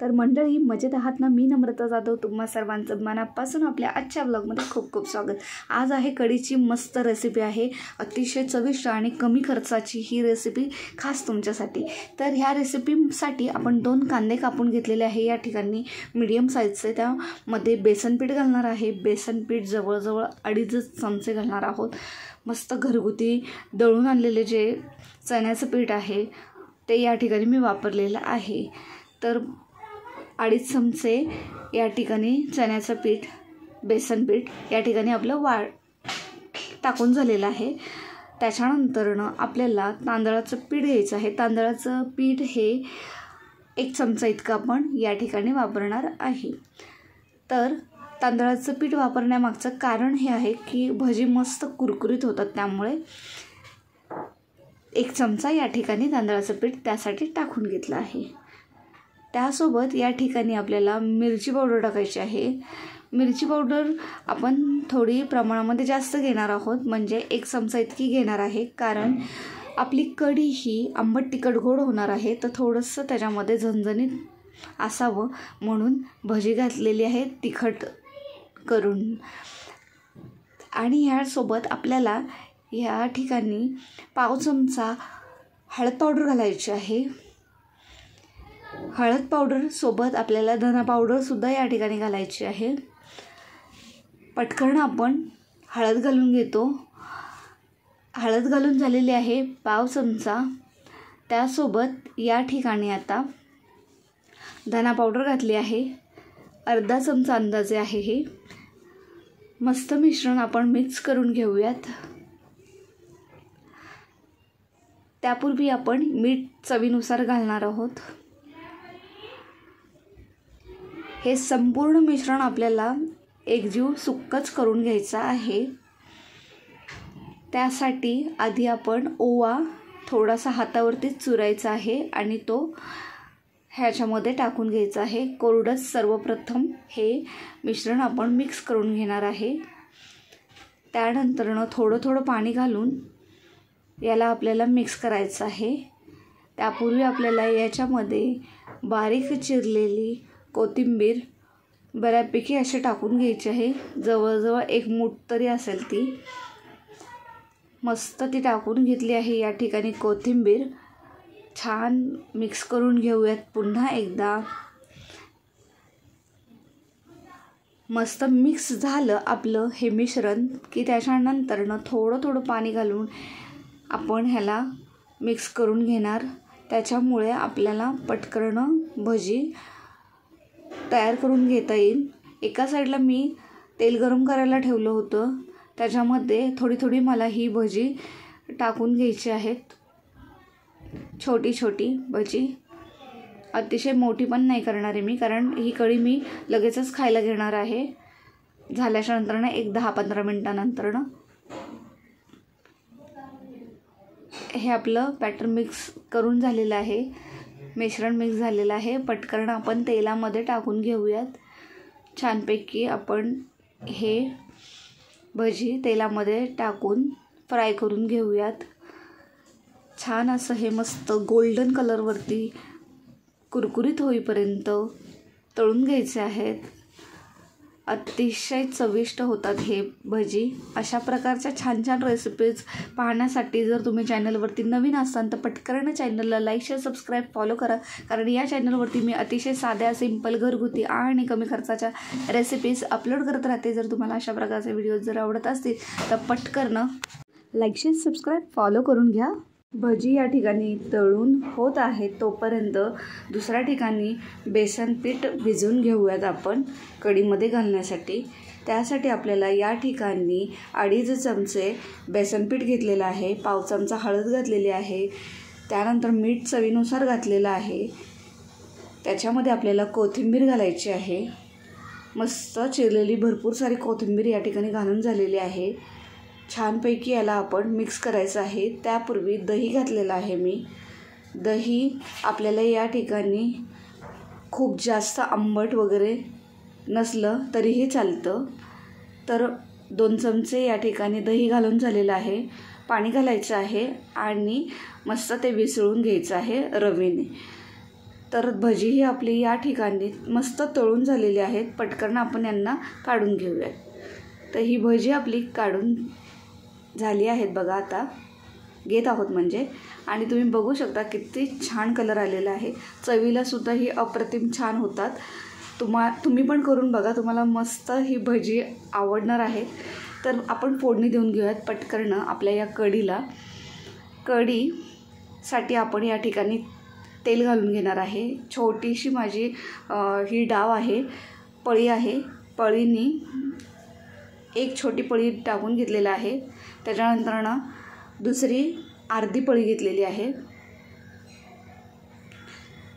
तर मंडळी, मजेत आहात ना? मी नम्रता जाधव तुम्हा सर्वांचं मनापासून आपल्या आजच्या ब्लॉगमध्ये खूप खूप स्वागत. आज आहे कढीची मस्त रेसिपी आहे, अतिशय चविष्ट आणि कमी खर्चाची ही रेसिपी खास तुमच्यासाठी. तर ह्या रेसिपीसाठी आपण 2 कांदे कापून घेतलेले आहे या ठिकाणी मीडियम साईजचे. त्यामध्ये बेसन पीठ घालणार आहे. बेसन पीठ जवळजवळ 2.5 चमचे घालणार आहोत. मस्त घरगुती दळून आणलेले जे चण्याचं पीठ आहे ते या ठिकाणी मी वापरलेलं आहे. तर 2.5 चमचे या ठिकाणी चण्याचं पीठ, बेसन पीठ या ठिकाणी आपलं टाकून झालेलं आहे. त्याच्यानंतरनं आपल्याला तांदळाचं पीठ घ्यायचं आहे. तांदळाचं पीठ हे 1 चमचा इतकं आपण या ठिकाणी वापरणार आहे. तर तांदळाचं पीठ वापरण्यामागचं कारण हे आहे की भजी मस्त कुरकुरीत होतात, त्यामुळे 1 चमचा या ठिकाणी तांदळाचं पीठ त्यासाठी टाकून घेतलं आहे. त्यासोबत या ठिकाणी आपल्याला मिरची पावडर टाकायची आहे. मिरची पावडर आपण थोडी प्रमाणामध्ये जास्त घेणार आहोत, म्हणजे 1 चमचा इतकी घेणार आहे. कारण आपली कढी ही आंबट तिखट गोड होणार आहे, तर थोडंसं त्याच्यामध्ये झणझणीत असावं म्हणून भजी घातलेली आहे तिखट करून. आणि ह्यासोबत आपल्याला या ठिकाणी 1/2 चमचा हळद पावडर घालायची आहे. हळद पावडर सोबत आपल्याला धना पावडरसुद्धा या ठिकाणी घालायची आहे. पटकन आपण हळद घालून घेतो. हळद घालून झालेली आहे 1/2 चमचा. त्यासोबत या ठिकाणी आता धना पावडर घातली आहे, 1/2 चमचा अंदाजे आहे. हे मस्त मिश्रण आपण मिक्स करून घेऊयात. त्यापूर्वी आपण मीठ चवीनुसार घालणार आहोत. हे संपूर्ण मिश्रण आपल्याला एकजीव सुक्कच करून घ्यायचं आहे. त्यासाठी आधी आपण ओवा थोडासा हातावरतीच चुरायचा आहे आणि तो ह्याच्यामध्ये टाकून घ्यायचा आहे. कोरडंच सर्वप्रथम हे मिश्रण आपण मिक्स करून घेणार आहे. त्यानंतरनं थोडं थोडं पाणी घालून याला आपल्याला मिक्स करायचं आहे. त्यापूर्वी आपल्याला याच्यामध्ये बारीक चिरलेली कोथिंबीर बऱ्यापैकी असे टाकून घ्यायची आहे. जवळजवळ 1 मूठ तरी असेल ती. मस्त ती टाकून घेतली आहे या ठिकाणी कोथिंबीर. छान मिक्स करून घेऊयात पुन्हा एकदा. मस्त मिक्स झालं आपलं हे मिश्रण की त्याच्यानंतरनं थोडं थोडं पाणी घालून आपण ह्याला मिक्स करून घेणार. त्याच्यामुळे आपल्याला पटकन भजी तयार करून घेता येईल. एका साईडला मी तेल गरम करायला ठेवलं होतं, त्याच्यामध्ये थोडी थोडी मला ही भजी टाकून घ्यायची आहेत. छोटी छोटी भजी, अतिशय मोठी पण नाही करणार आहे मी, कारण ही कढी मी लगेचच खायला घेणार आहे झाल्याच्या नंतरनं 10-15 मिनटानंतरनं. हे आपलं बॅटर मिक्स करून झालेलं आहे, मिश्रण मिक्स झालेलं आहे. पटकन आपण तेलामध्ये टाकून घेऊयात. छानपैकी आपण हे भजी तेलामध्ये टाकून फ्राय करून घेऊयात. छान असं हे मस्त गोल्डन कलरवरती कुरकुरीत होईपर्यंत तळून घ्यायचे आहेत. अतिशय चविष्ट होतात हे भजी. अशा प्रकारच्या छान छान रेसिपीज पाहण्यासाठी जर तुम्ही चॅनलवरती नवीन असाल तर पटकन चॅनलला लाईक, शेअर, सबस्क्राईब, फॉलो करा. कारण या चॅनलवरती मी अतिशय साध्या, सिंपल, घरगुती आणि कमी खर्चाच्या रेसिपीज अपलोड करत राहते. जर तुम्हाला अशा प्रकारचे व्हिडिओज जर आवडत असतील तर पटकन लाईक, शेअर, सबस्क्राईब, फॉलो करून घ्या. भजी या ठिकाणी तळून होत आहे तोपर्यंत दुसऱ्या ठिकाणी बेसन पीठ भिजवून घेऊयात आपण कढीमध्ये घालण्यासाठी. त्यासाठी आपल्याला या ठिकाणी 2.5 चमचे बेसन पीठ घेतलेलं आहे, 1/2 चमचा हळद घातलेली आहे, त्यानंतर मीठ चवीनुसार घातलेलं आहे. त्याच्यामध्ये आपल्याला कोथिंबीर घालायची आहे. मस्त चिरलेली भरपूर सारी कोथिंबीर या ठिकाणी घालून झालेली आहे. छानपैकी याला आपण मिक्स करायचं आहे. त्यापूर्वी दही घातलेलं आहे मी. दही आपल्याला या ठिकाणी खूप जास्त आंबट वगैरे नसलं तरीही चालतं. तर 2 चमचे या ठिकाणी दही घालून झालेलं आहे. पाणी घालायचं आहे आणि मस्त ते विसळून घ्यायचं आहे रवीने. तर भजी ही आपली या ठिकाणी मस्त तळून झालेली आहेत. पटकन आपण यांना काढून घेऊयात. तर ही भजी आपली काढून झाली आहेत बघा. आता घेत आहोत म्हणजे. आणि तुम्ही बघू शकता किती छान कलर आलेला आहे. चवीलासुद्धा ही अप्रतिम छान होतात. तुम्ही पण करून बघा, तुम्हाला मस्त ही भजी आवडणार आहे. तर आपण फोडणी देऊन घेऊयात पटकन आपल्या या कढीला. कढीसाठी आपण या ठिकाणी तेल घालून घेणार आहे. छोटीशी माझी ही डाव आहे, पळी आहे. पळीनी एक छोटी पळी टाकून घेतलेला आहे. त्याच्यानंतर दुसरी अर्धी पळी घेतलेली आहे.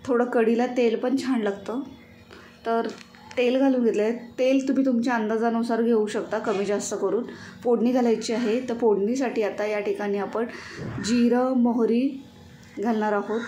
थोडं कढीला तेल पण छान लागतं, तर तेल घालून घेतलं आहे. तेल तुम्ही तुमच्या अंदाजानुसार घेऊ शकता, कमी जास्त करून. फोडणी घालायची आहे. तर फोडणीसाठी आता या ठिकाणी आपण जिरं, मोहरी घालणार आहोत.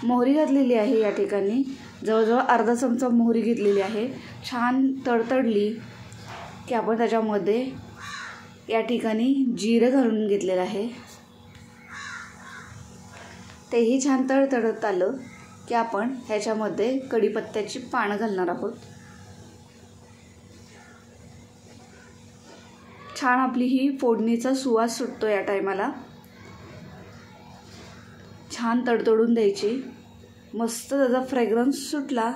मोहरी घातलेली आहे या ठिकाणी. जवळजवळ अर्धा चमचा मोहरी घेतलेली आहे. छान तडतडली की आपण त्याच्यामध्ये या ठिकाणी जिरं घालून घेतलेलं आहे. तेही छान तडतडत आलं की आपण ह्याच्यामध्ये कढीपत्त्याची पानं घालणार आहोत. छान आपली ही फोडणीचा सुवास सुटतो या टायमाला. छान तडतडून द्यायची. मस्त त्याचा फ्रेग्रन्स सुटला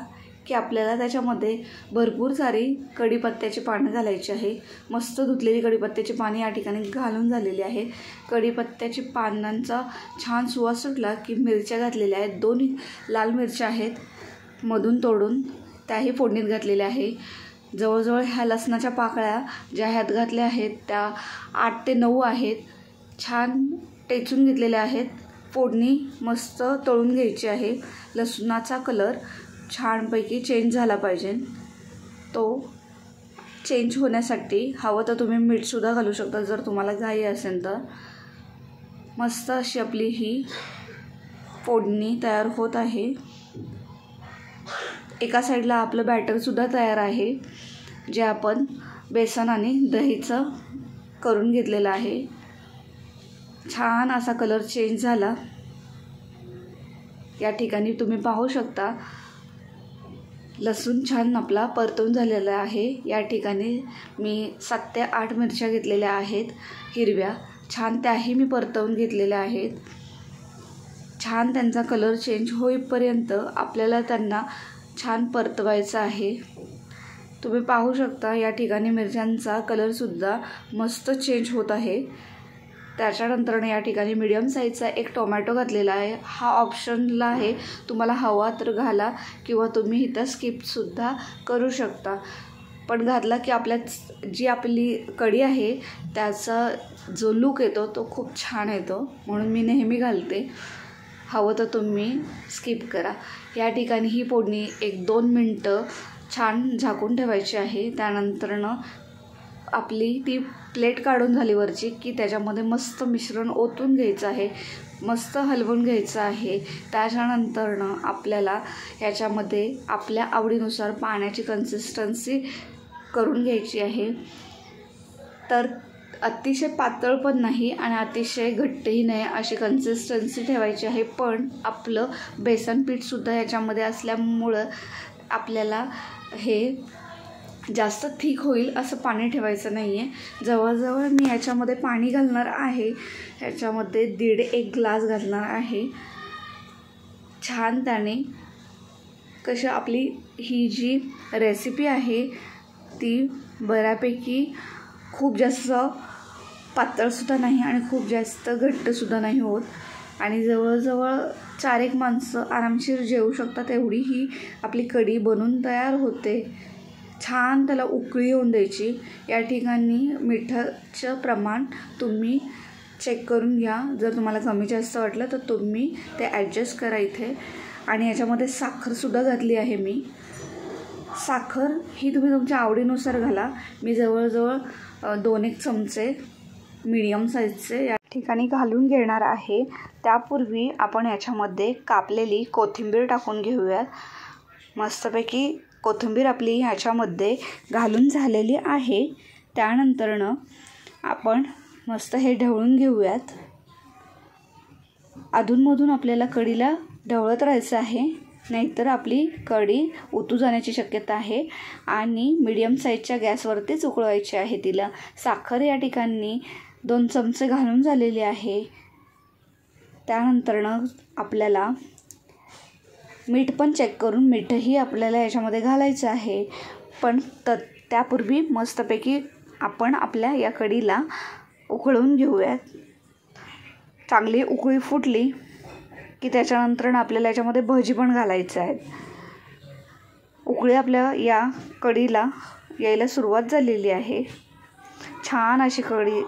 की आपल्याला त्याच्यामध्ये भरपूर सारी कढीपत्त्याची पानं घालायची आहे. मस्त धुतलेली कढीपत्त्याची पाने या ठिकाणी घालून झालेली आहे. कढीपत्त्याची पानांचा छान सुवास सुटला की मिरच्या घातलेल्या आहेत. 2 लाल मिरच्या आहेत मधून तोडून, त्याही फोडणीत घातलेल्या आहे. जवळजवळ ह्या लसणाच्या पाकळ्या ज्या ह्यात घातल्या आहेत त्या 8 ते 9 आहेत. छान टेचून घेतलेल्या आहेत. फोडणी मस्त तळून घ्यायची आहे. लसणाचा कलर छानपैकी चेंज झाला पाहिजे. तो चेंज होण्यासाठी हवं तर तुम्ही मीठसुद्धा घालू शकता जर तुम्हाला घाई असेल तर. मस्त अशी आपली ही फोडणी तयार होत आहे. एका साईडला आपलं बॅटरसुद्धा तयार आहे, जे आपण बेसन आणि दहीचं करून घेतलेलं आहे. छान असा कलर चेंज झाला. या ठिकाणी तुम्ही पाहू शकता लसूण छान आपला परतवून झालेला आहे. या ठिकाणी मी 7 ते 8 मिरच्या घेतलेल्या आहेत हिरव्या. छान त्याही मी परतवून घेतलेल्या आहेत. छान त्यांचा कलर चेंज होईपर्यंत आपल्याला त्यांना छान परतवायचं आहे. तुम्ही पाहू शकता या ठिकाणी मिरच्यांचा कलरसुद्धा मस्त चेंज होत आहे. त्याच्यानंतर या ठिकाणी मीडियम साईजचा एक टोमॅटो घातलेला आहे. हा ऑप्शनला आहे, तुम्हाला हवा तर घाला किंवा तुम्ही इथं स्किपसुद्धा करू शकता. पण घातला की जी आपली कढी आहे त्याचा जो लूक येतो तो खूप छान येतो, म्हणून मी नेहमी घालते. हवं तर तुम्ही स्किप करा. या ठिकाणी ही फोडणी 1-2 मिनटं छान झाकून ठेवायची आहे. त्यानंतरनं आपली ती प्लेट काढून झाली वरची की त्याच्यामध्ये मस्त मिश्रण ओतून घ्यायचं आहे. मस्त हलवून घ्यायचं आहे. त्याच्यानंतरनं आपल्याला याच्यामध्ये आपल्या आवडीनुसार पाण्याची कन्सिस्टन्सी करून घ्यायची आहे. तर अतिशय पातळ पण नाही आणि अतिशय घट्टही नाही अशी कन्सिस्टन्सी ठेवायची आहे. पण आपलं बेसन पीठसुद्धा याच्यामध्ये असल्यामुळं आपल्याला हे जास्त थिक होईल असं पाणी ठेवायचं नाही आहे. जवळजवळ मी याच्यामध्ये पाणी घालणार आहे. ह्याच्यामध्ये 1.5 ग्लास घालणार आहे. छान त्याने कशी आपली ही जी रेसिपी आहे ती बऱ्यापैकी खूप जास्त पातळसुद्धा नाही आणि खूप जास्त घट्टसुद्धा नाही होत. आणि जवळजवळ 4-1 माणसं आरामशीर जेवू शकतात एवढी ही आपली कढी बनून तयार होते. छान त्याला उकळी येऊन द्यायची. या ठिकाणी मिठाचं प्रमाण तुम्ही चेक करून घ्या. जर तुम्हाला कमी जास्त वाटलं तर तुम्ही ते ॲडजस्ट करा इथे. आणि याच्यामध्ये साखरसुद्धा घातली आहे मी. साखर ही तुम्ही तुमच्या आवडीनुसार घाला. मी जवळजवळ 2-1 चमचे मीडियम साईजचे या ठिकाणी घालून घेणार आहे. त्यापूर्वी आपण याच्यामध्ये कापलेली कोथिंबीर टाकून घेऊयात. मस्तपैकी कोथिंबीर आपली ह्याच्यामध्ये घालून झालेली आहे. त्यानंतरनं आपण मस्त हे ढवळून घेऊयात. अधूनमधून आपल्याला कढीला ढवळत राहायचं आहे, नाहीतर आपली कढी ओतू जाण्याची शक्यता आहे. आणि मीडियम साईजच्या गॅसवरतीच उकळवायची आहे तिला. साखर या ठिकाणी 2 चमचे घालून झालेली आहे. त्यानंतरनं आपल्याला मीठ पण चेक करून मीठही आपल्याला याच्यामध्ये घालायचं आहे. पण त्यापूर्वी मस्तपैकी आपण आपल्या या कढीला उकळून घेऊयात. चांगली उकळी फुटली की त्याच्यानंतर आपल्याला याच्यामध्ये भजी पण घालायचं आहे. उकळी आपल्या या कढीला यायला सुरुवात झालेली आहे. छान अशी कढी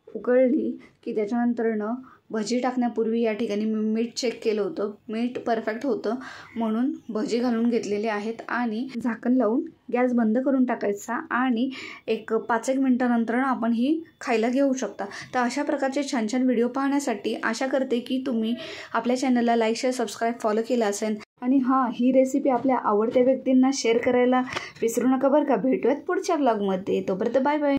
उकळली की त्याच्यानंतरनं भजी टाकण्यापूर्वी या ठिकाणी मी मीठ चेक केलं होतं. मीठ परफेक्ट होतं म्हणून भजी घालून घेतलेले आहेत. आणि झाकण लावून गॅस बंद करून टाकायचा आणि एक 5-1 मिनटानंतर आपण ही खायला घेऊ शकता. तर अशा प्रकारचे छान छान व्हिडिओ पाहण्यासाठी आशा करते की तुम्ही आपल्या चॅनलला लाईक, शेअर, सबस्क्राईब, फॉलो केलं असेल. आणि हां, ही रेसिपी आपल्या आवडत्या व्यक्तींना शेअर करायला विसरू नका बरं का. भेटूयात पुढच्या व्लॉगमध्ये. तोपर्यंत बाय बाय.